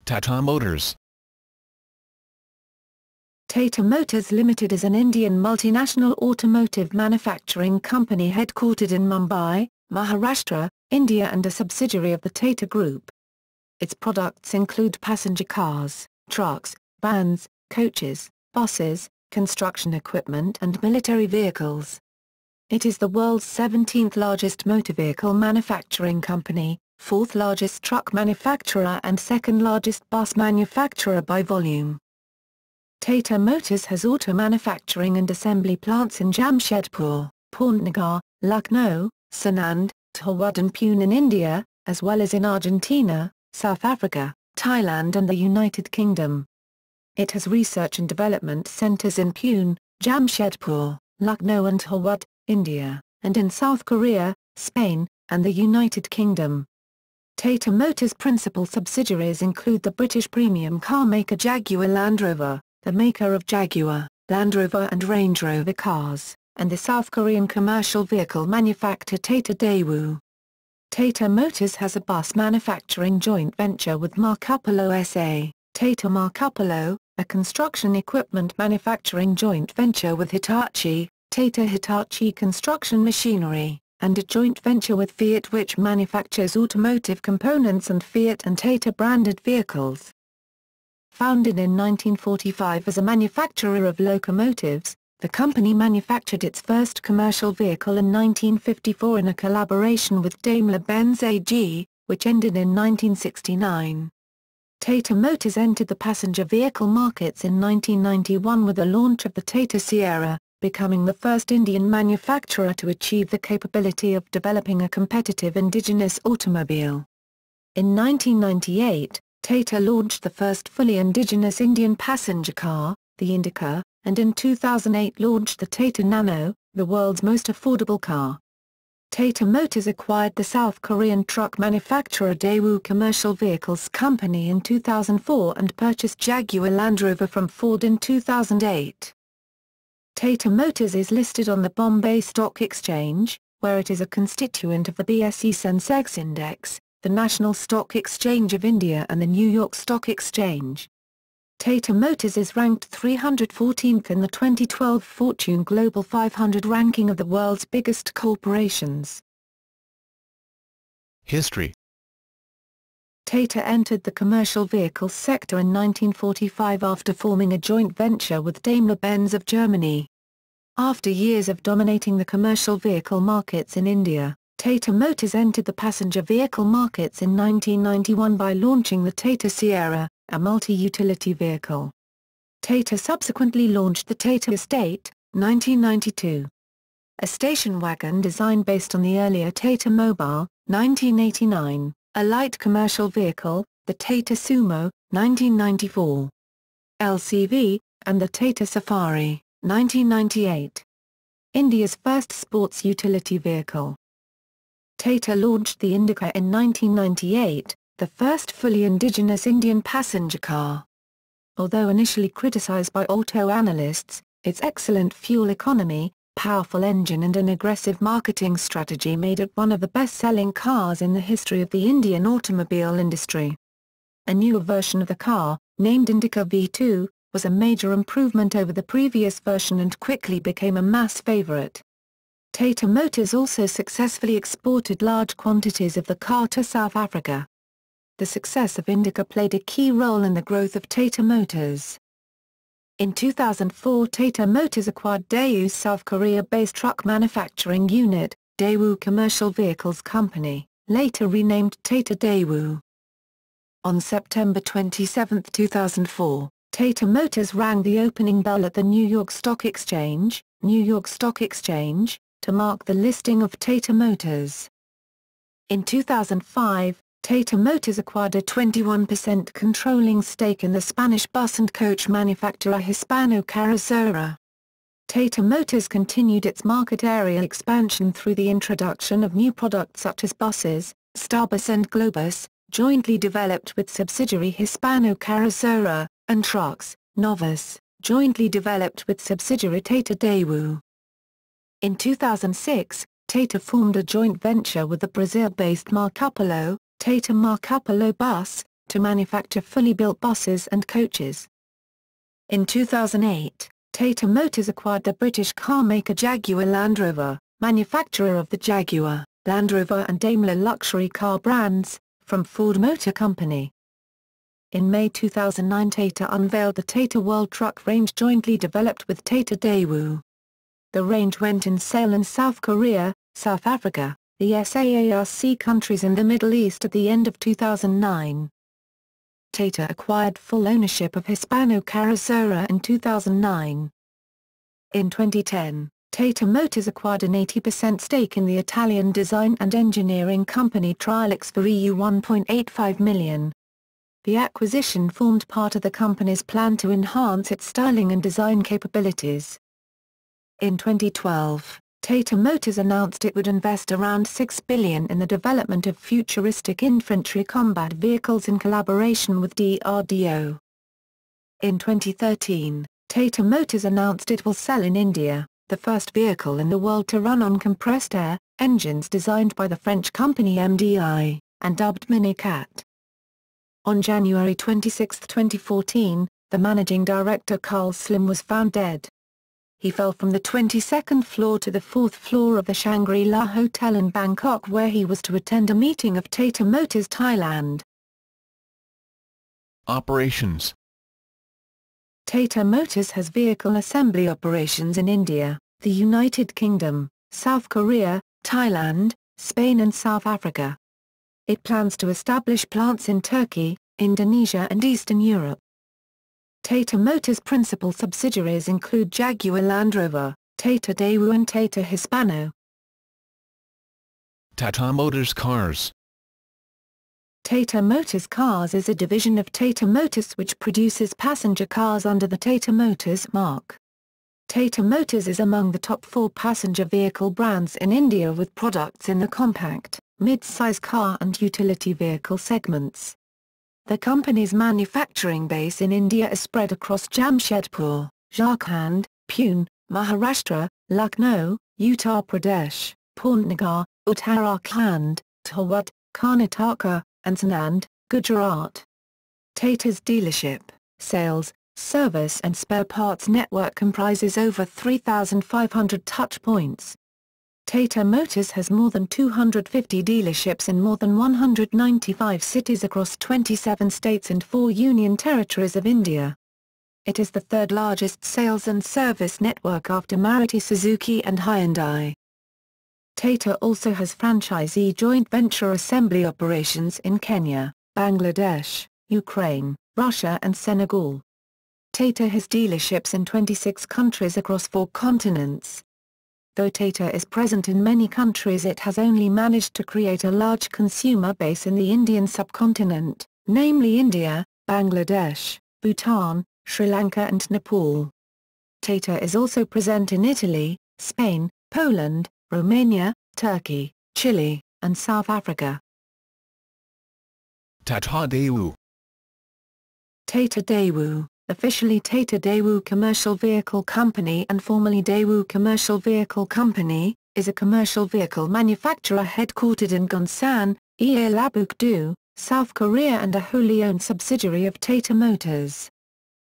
Tata Motors. Tata Motors Limited is an Indian multinational automotive manufacturing company headquartered in Mumbai, Maharashtra, India and a subsidiary of the Tata Group. Its products include passenger cars, trucks, vans, coaches, buses, construction equipment and military vehicles. It is the world's 17th largest motor vehicle manufacturing company, 4th largest truck manufacturer and 2nd largest bus manufacturer by volume. Tata Motors has auto manufacturing and assembly plants in Jamshedpur, Pantnagar, Lucknow, Sanand, Dharwad and Pune in India, as well as in Argentina, South Africa, Thailand and the United Kingdom. It has research and development centers in Pune, Jamshedpur, Lucknow and Dharwad, India, and in South Korea, Spain, and the United Kingdom. Tata Motors' principal subsidiaries include the British premium car maker Jaguar Land Rover, the maker of Jaguar, Land Rover and Range Rover cars, and the South Korean commercial vehicle manufacturer Tata Daewoo. Tata Motors has a bus manufacturing joint venture with Marcopolo SA, Tata Marcopolo, a construction equipment manufacturing joint venture with Hitachi, Tata Hitachi Construction Machinery, and a joint venture with Fiat which manufactures automotive components and Fiat and Tata branded vehicles. Founded in 1945 as a manufacturer of locomotives, the company manufactured its first commercial vehicle in 1954 in a collaboration with Daimler-Benz AG, which ended in 1969. Tata Motors entered the passenger vehicle markets in 1991 with the launch of the Tata Sierra, becoming the first Indian manufacturer to achieve the capability of developing a competitive indigenous automobile. In 1998, Tata launched the first fully indigenous Indian passenger car, the Indica, and in 2008 launched the Tata Nano, the world's most affordable car. Tata Motors acquired the South Korean truck manufacturer Daewoo Commercial Vehicles Company in 2004 and purchased Jaguar Land Rover from Ford in 2008. Tata Motors is listed on the Bombay Stock Exchange, where it is a constituent of the BSE Sensex Index, the National Stock Exchange of India and the New York Stock Exchange. Tata Motors is ranked 314th in the 2012 Fortune Global 500 ranking of the world's biggest corporations. History. Tata entered the commercial vehicle sector in 1945 after forming a joint venture with Daimler-Benz of Germany. After years of dominating the commercial vehicle markets in India, Tata Motors entered the passenger vehicle markets in 1991 by launching the Tata Sierra, a multi-utility vehicle. Tata subsequently launched the Tata Estate, 1992. A station wagon design based on the earlier Tata Mobile, 1989. A light commercial vehicle, the Tata Sumo, 1994. LCV, and the Tata Safari, 1998. India's first sports utility vehicle. Tata launched the Indica in 1998, the first fully indigenous Indian passenger car. Although initially criticized by auto analysts, its excellent fuel economy, powerful engine and an aggressive marketing strategy made it one of the best-selling cars in the history of the Indian automobile industry. A newer version of the car, named Indica V2, was a major improvement over the previous version and quickly became a mass favorite. Tata Motors also successfully exported large quantities of the car to South Africa. The success of Indica played a key role in the growth of Tata Motors. In 2004 Tata Motors acquired Daewoo's South Korea-based truck manufacturing unit, Daewoo Commercial Vehicles Company, later renamed Tata Daewoo. On September 27, 2004, Tata Motors rang the opening bell at the New York Stock Exchange, to mark the listing of Tata Motors. In 2005, Tata Motors acquired a 21% controlling stake in the Spanish bus and coach manufacturer Hispano Carrozzeria. Tata Motors continued its market area expansion through the introduction of new products such as buses, Starbus and Globus, jointly developed with subsidiary Hispano Carrozzeria, and trucks, Novus, jointly developed with subsidiary Tata Daewoo. In 2006, Tata formed a joint venture with the Brazil-based Marcopolo, Tata Marcopolo Bus, to manufacture fully built buses and coaches. In 2008, Tata Motors acquired the British car maker Jaguar Land Rover, manufacturer of the Jaguar, Land Rover and Daimler luxury car brands, from Ford Motor Company. In May 2009, Tata unveiled the Tata World Truck range jointly developed with Tata Daewoo. The range went in sale in South Korea, South Africa, the SAARC countries and the Middle East at the end of 2009. Tata acquired full ownership of Hispano Carrozzeria in 2009. In 2010, Tata Motors acquired an 80% stake in the Italian design and engineering company Trilux for EU $1.85 million. The acquisition formed part of the company's plan to enhance its styling and design capabilities. In 2012, Tata Motors announced it would invest around $6 billion in the development of futuristic infantry combat vehicles in collaboration with DRDO. In 2013, Tata Motors announced it will sell in India, the first vehicle in the world to run on compressed air engines designed by the French company MDI, and dubbed Mini-Cat. On January 26, 2014, the managing director Carl Slim was found dead. He fell from the 22nd floor to the 4th floor of the Shangri-La Hotel in Bangkok where he was to attend a meeting of Tata Motors Thailand. Operations. Tata Motors has vehicle assembly operations in India, the United Kingdom, South Korea, Thailand, Spain and South Africa. It plans to establish plants in Turkey, Indonesia and Eastern Europe. Tata Motors' principal subsidiaries include Jaguar Land Rover, Tata Daewoo and Tata Hispano. Tata Motors Cars. Tata Motors Cars is a division of Tata Motors which produces passenger cars under the Tata Motors mark. Tata Motors is among the top 4 passenger vehicle brands in India with products in the compact, mid-size car and utility vehicle segments. The company's manufacturing base in India is spread across Jamshedpur, Jharkhand, Pune, Maharashtra, Lucknow, Uttar Pradesh, Pantnagar, Uttarakhand, Tharwad, Karnataka, and Sanand, Gujarat. Tata's dealership, sales, service and spare parts network comprises over 3,500 touchpoints. Tata Motors has more than 250 dealerships in more than 195 cities across 27 states and 4 union territories of India. It is the third largest sales and service network after Maruti Suzuki and Hyundai. Tata also has franchisee joint venture assembly operations in Kenya, Bangladesh, Ukraine, Russia and Senegal. Tata has dealerships in 26 countries across 4 continents. Though Tata is present in many countries, it has only managed to create a large consumer base in the Indian subcontinent, namely India, Bangladesh, Bhutan, Sri Lanka and Nepal. Tata is also present in Italy, Spain, Poland, Romania, Turkey, Chile, and South Africa. Tata Daewoo. Tata Daewoo, officially Tata Daewoo Commercial Vehicle Company and formerly Daewoo Commercial Vehicle Company, is a commercial vehicle manufacturer headquartered in Gonsan, Jeollabuk-do, South Korea and a wholly owned subsidiary of Tata Motors.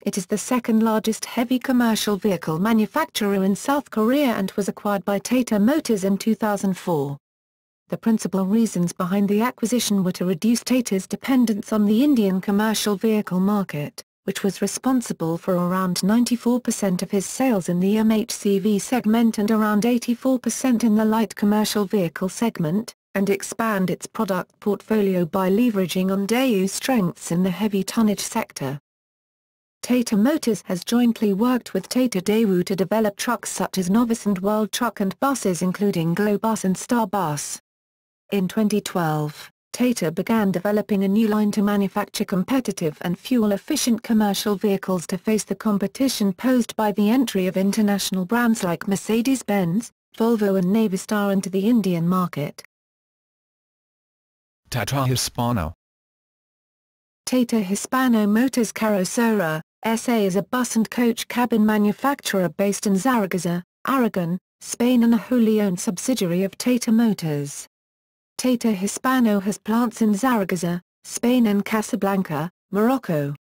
It is the second largest heavy commercial vehicle manufacturer in South Korea and was acquired by Tata Motors in 2004. The principal reasons behind the acquisition were to reduce Tata's dependence on the Indian commercial vehicle market, which was responsible for around 94% of his sales in the MHCV segment and around 84% in the light commercial vehicle segment, and expand its product portfolio by leveraging on Daewoo's strengths in the heavy tonnage sector. Tata Motors has jointly worked with Tata Daewoo to develop trucks such as Novice and World Truck and buses including Globus and Star Bus. In 2012, Tata began developing a new line to manufacture competitive and fuel-efficient commercial vehicles to face the competition posed by the entry of international brands like Mercedes-Benz, Volvo and Navistar into the Indian market. Tata Hispano. Tata Hispano Motors Carrozzeria, S.A. is a bus and coach cabin manufacturer based in Zaragoza, Aragon, Spain and a wholly owned subsidiary of Tata Motors. Tata Hispano has plants in Zaragoza, Spain and Casablanca, Morocco.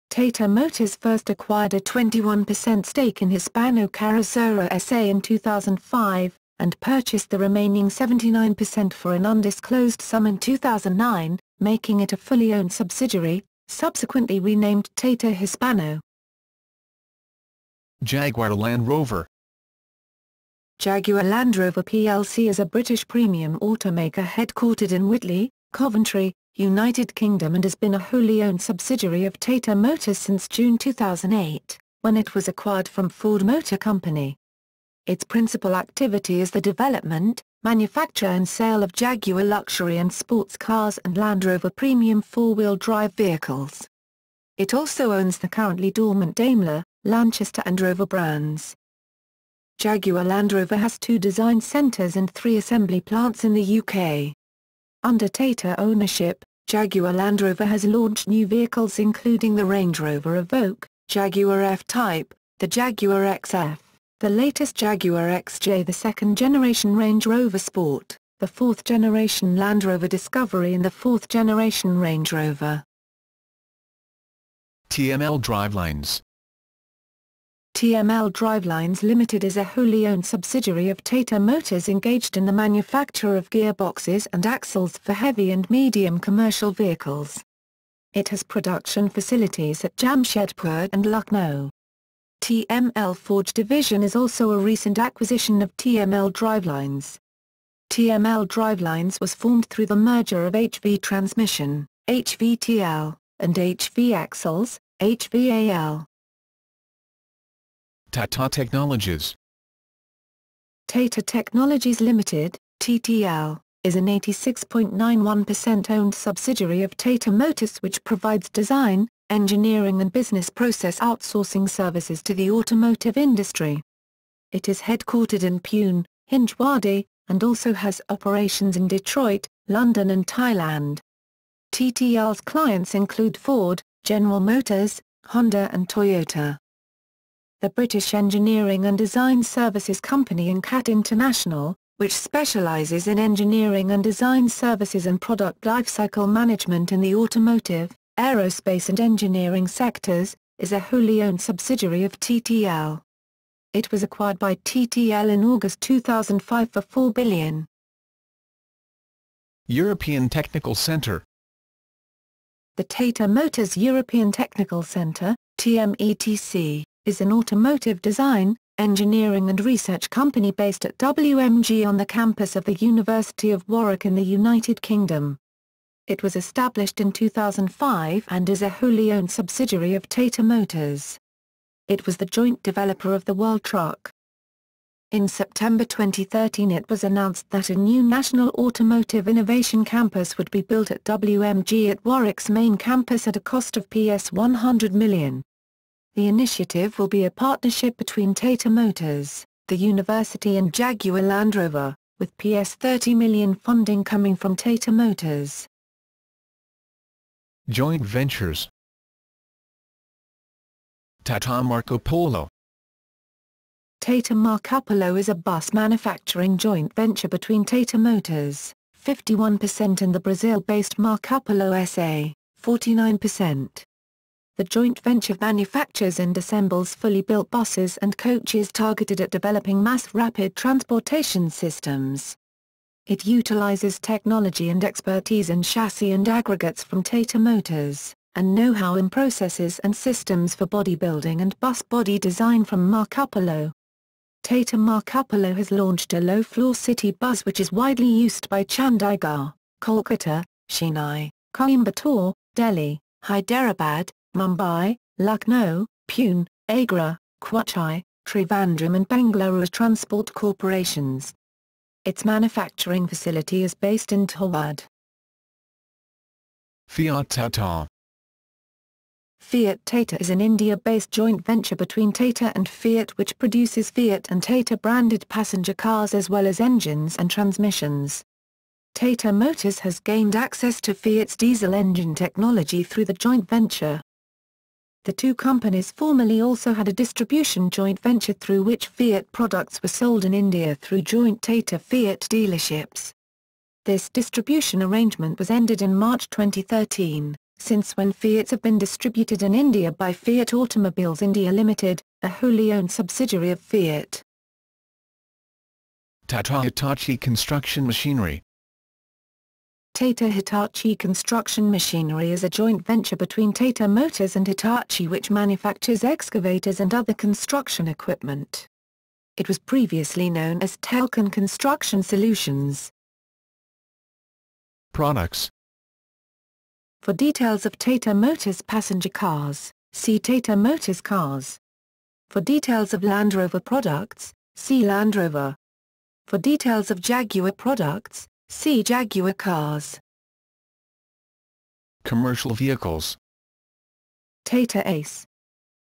Tata Motors first acquired a 21% stake in Hispano Carrozzeria SA in 2005, and purchased the remaining 79% for an undisclosed sum in 2009, making it a fully owned subsidiary, subsequently renamed Tata Hispano. Jaguar Land Rover. Jaguar Land Rover plc is a British premium automaker headquartered in Whitley, Coventry, United Kingdom and has been a wholly owned subsidiary of Tata Motors since June 2008, when it was acquired from Ford Motor Company. Its principal activity is the development, manufacture and sale of Jaguar luxury and sports cars and Land Rover premium four-wheel drive vehicles. It also owns the currently dormant Daimler, Lanchester and Rover brands. Jaguar Land Rover has 2 design centres and 3 assembly plants in the UK. Under Tata ownership, Jaguar Land Rover has launched new vehicles including the Range Rover Evoque, Jaguar F-Type, the Jaguar XF, the latest Jaguar XJ, the second-generation Range Rover Sport, the fourth-generation Land Rover Discovery and the fourth-generation Range Rover. TML Drivelines. TML Drivelines Limited is a wholly owned subsidiary of Tata Motors engaged in the manufacture of gearboxes and axles for heavy and medium commercial vehicles. It has production facilities at Jamshedpur and Lucknow. TML Forge Division is also a recent acquisition of TML Drivelines. TML Drivelines was formed through the merger of HV Transmission, HVTL, and HV Axles, HVAL. Tata Technologies. Tata Technologies Limited, TTL, is an 86.91% owned subsidiary of Tata Motors which provides design, engineering and business process outsourcing services to the automotive industry. It is headquartered in Pune, Hinjawadi, and also has operations in Detroit, London and Thailand. TTL's clients include Ford, General Motors, Honda and Toyota. The British engineering and design services company Incat International, which specialises in engineering and design services and product lifecycle management in the automotive, aerospace and engineering sectors, is a wholly owned subsidiary of TTL. It was acquired by TTL in August 2005 for $4 billion. European Technical Centre. The Tata Motors European Technical Centre, TMETC, is an automotive design, engineering and research company based at WMG on the campus of the University of Warwick in the United Kingdom. It was established in 2005 and is a wholly owned subsidiary of Tata Motors. It was the joint developer of the World Truck. In September 2013 it was announced that a new National Automotive Innovation Campus would be built at WMG at Warwick's main campus at a cost of £100 million. The initiative will be a partnership between Tata Motors, the university and Jaguar Land Rover, with £30 million funding coming from Tata Motors. Joint ventures. Tata Marco Polo. Tata Marco Polo is a bus manufacturing joint venture between Tata Motors, 51% and the Brazil-based Marco Polo SA, 49%. The joint venture manufactures and assembles fully built buses and coaches targeted at developing mass rapid transportation systems. It utilizes technology and expertise in chassis and aggregates from Tata Motors, and know-how in processes and systems for bodybuilding and bus body design from Marco Polo. Tata Marco Polo has launched a low-floor city bus which is widely used by Chandigarh, Kolkata, Chennai, Coimbatore, Delhi, Hyderabad, Mumbai, Lucknow, Pune, Agra, Kochi, Trivandrum and Bengaluru transport corporations. Its manufacturing facility is based in Dharwad. Fiat Tata. Fiat Tata is an India-based joint venture between Tata and Fiat which produces Fiat and Tata-branded passenger cars as well as engines and transmissions. Tata Motors has gained access to Fiat's diesel engine technology through the joint venture. The two companies formerly also had a distribution joint venture through which Fiat products were sold in India through joint Tata Fiat dealerships. This distribution arrangement was ended in March 2013, since when Fiats have been distributed in India by Fiat Automobiles India Limited, a wholly owned subsidiary of Fiat. Tata Hitachi Construction Machinery. Tata Hitachi Construction Machinery is a joint venture between Tata Motors and Hitachi which manufactures excavators and other construction equipment. It was previously known as Telcon Construction Solutions. Products. For details of Tata Motors passenger cars, see Tata Motors cars. For details of Land Rover products, see Land Rover. For details of Jaguar products, see Jaguar cars. Commercial vehicles. Tata Ace,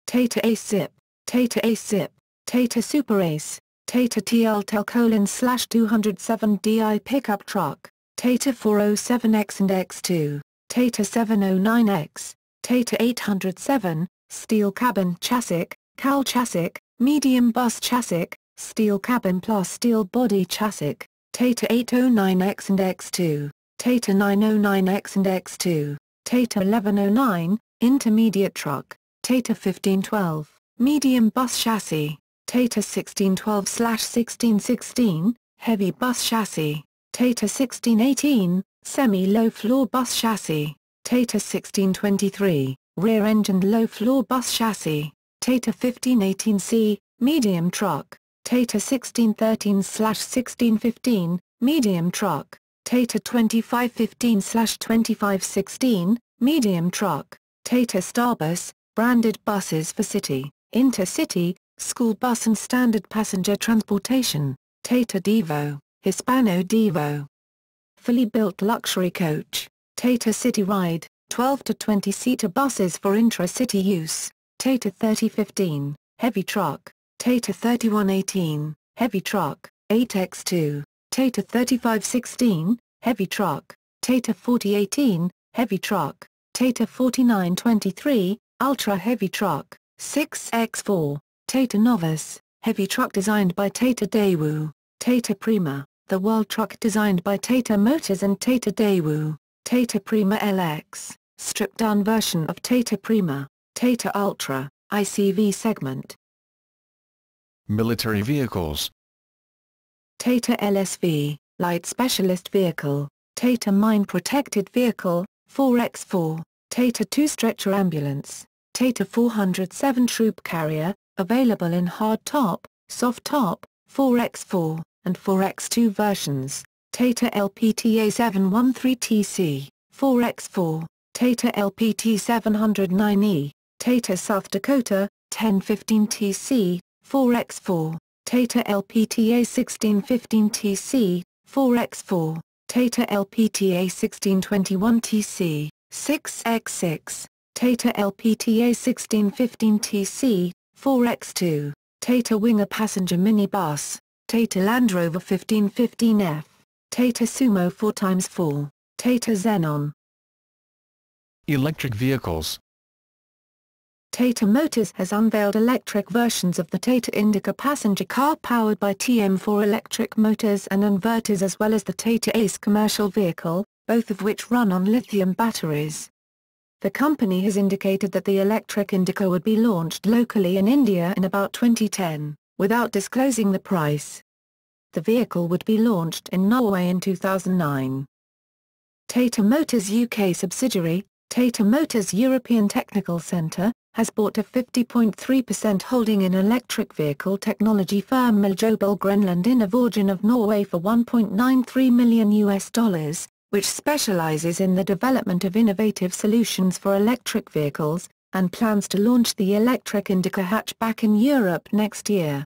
Tata Ace Zip, Tata Ace Zip, Tata Super Ace, Tata TL/207DI pickup truck, Tata 407X and X2, Tata 709X, Tata 807, steel cabin chassis, CAL chassis, medium bus chassis, steel cabin plus steel body chassis, Tata 809X and X2, Tata 909X and X2, Tata 1109, intermediate truck, Tata 1512, medium bus chassis, Tata 1612/1616, heavy bus chassis, Tata 1618, semi-low floor bus chassis, Tata 1623, rear-engined low-floor bus chassis, Tata 1518C, medium truck, Tata 1613/1615, medium truck, Tata 2515/2516, medium truck, Tata Starbus, branded buses for city, intercity, school bus and standard passenger transportation, Tata Devo, Hispano Devo. Fully built luxury coach, Tata City Ride, 12 to 20-seater buses for intra-city use, Tata 3015, heavy truck, Tata 3118, heavy truck, 8x2, Tata 3516, heavy truck, Tata 4018, heavy truck, Tata 4923, ultra heavy truck, 6x4, Tata Novice, heavy truck designed by Tata Daewoo, Tata Prima, the world truck designed by Tata Motors and Tata Daewoo, Tata Prima LX, stripped-down version of Tata Prima, Tata Ultra, ICV segment. Military vehicles. Tata LSV, light specialist vehicle, Tata mine protected vehicle, 4x4, Tata 2 stretcher ambulance, Tata 407 troop carrier, available in hard top, soft top, 4x4, and 4x2 versions, Tata LPTA 713TC, 4x4, Tata LPT 709E, Tata South Dakota, 1015TC, 4x4, Tata LPTA 1615TC, 4x4, Tata LPTA 1621TC, 6x6, Tata LPTA 1615TC, 4x2, Tata Winger passenger minibus, Tata Land Rover 1515F, Tata Sumo 4x4, Tata Xenon. Electric vehicles. Tata Motors has unveiled electric versions of the Tata Indica passenger car powered by TM4 electric motors and inverters, as well as the Tata Ace commercial vehicle, both of which run on lithium batteries. The company has indicated that the electric Indica would be launched locally in India in about 2010, without disclosing the price. The vehicle would be launched in Norway in 2009. Tata Motors UK subsidiary, Tata Motors European Technical Centre, has bought a 50.3% holding in electric vehicle technology firm Miljobel Grenland Innovorgen of Norway for $1.93 million, which specializes in the development of innovative solutions for electric vehicles, and plans to launch the electric Indica hatchback in Europe next year.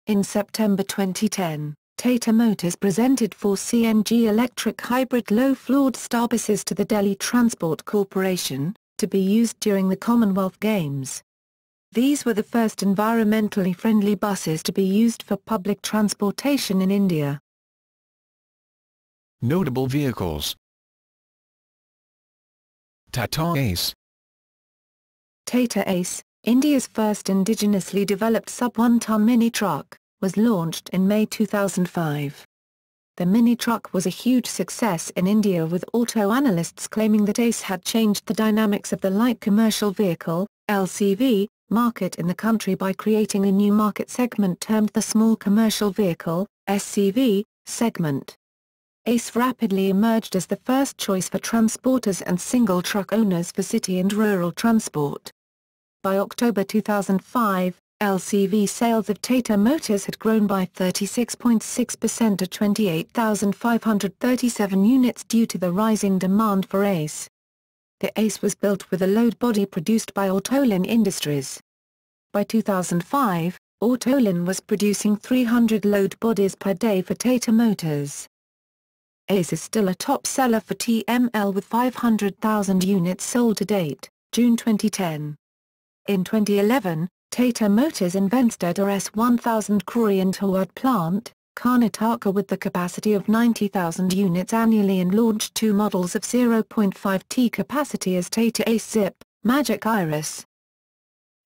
In September 2010, Tata Motors presented 4 CNG electric hybrid low-floored starbuses to the Delhi Transport Corporation, to be used during the Commonwealth Games. These were the first environmentally friendly buses to be used for public transportation in India. Notable vehicles. Tata Ace. Tata Ace, India's first indigenously developed sub-1-ton mini truck, was launched in May 2005. The Mini truck was a huge success in India, with auto analysts claiming that ACE had changed the dynamics of the light commercial vehicle (LCV) market in the country by creating a new market segment termed the small commercial vehicle (SCV) segment. ACE rapidly emerged as the first choice for transporters and single truck owners for city and rural transport. By October 2005, LCV sales of Tata Motors had grown by 36.6% to 28,537 units due to the rising demand for ACE. The ACE was built with a load body produced by Autolin Industries. By 2005, Autolin was producing 300 load bodies per day for Tata Motors. ACE is still a top seller for TML with 500,000 units sold to date, June 2010. In 2011, Tata Motors invested a S1000 Korean Toward plant, Karnataka, with the capacity of 90,000 units annually, and launched two models of 0.5T capacity as Tata Ace Zip, Magic Iris.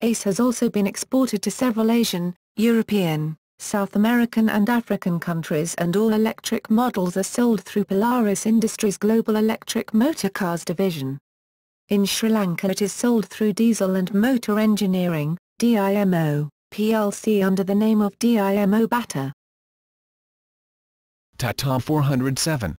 ACE has also been exported to several Asian, European, South American and African countries, and all electric models are sold through Polaris Industries' Global Electric Motorcars division. In Sri Lanka it is sold through Diesel and Motor Engineering, DIMO, plc under the name of DIMO Bata. Tata 407.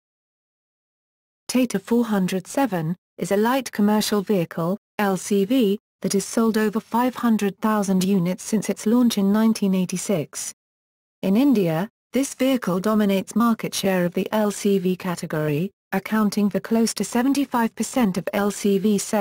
Tata 407 is a light commercial vehicle, LCV, that has sold over 500,000 units since its launch in 1986. In India, this vehicle dominates market share of the LCV category, accounting for close to 75% of LCV sales.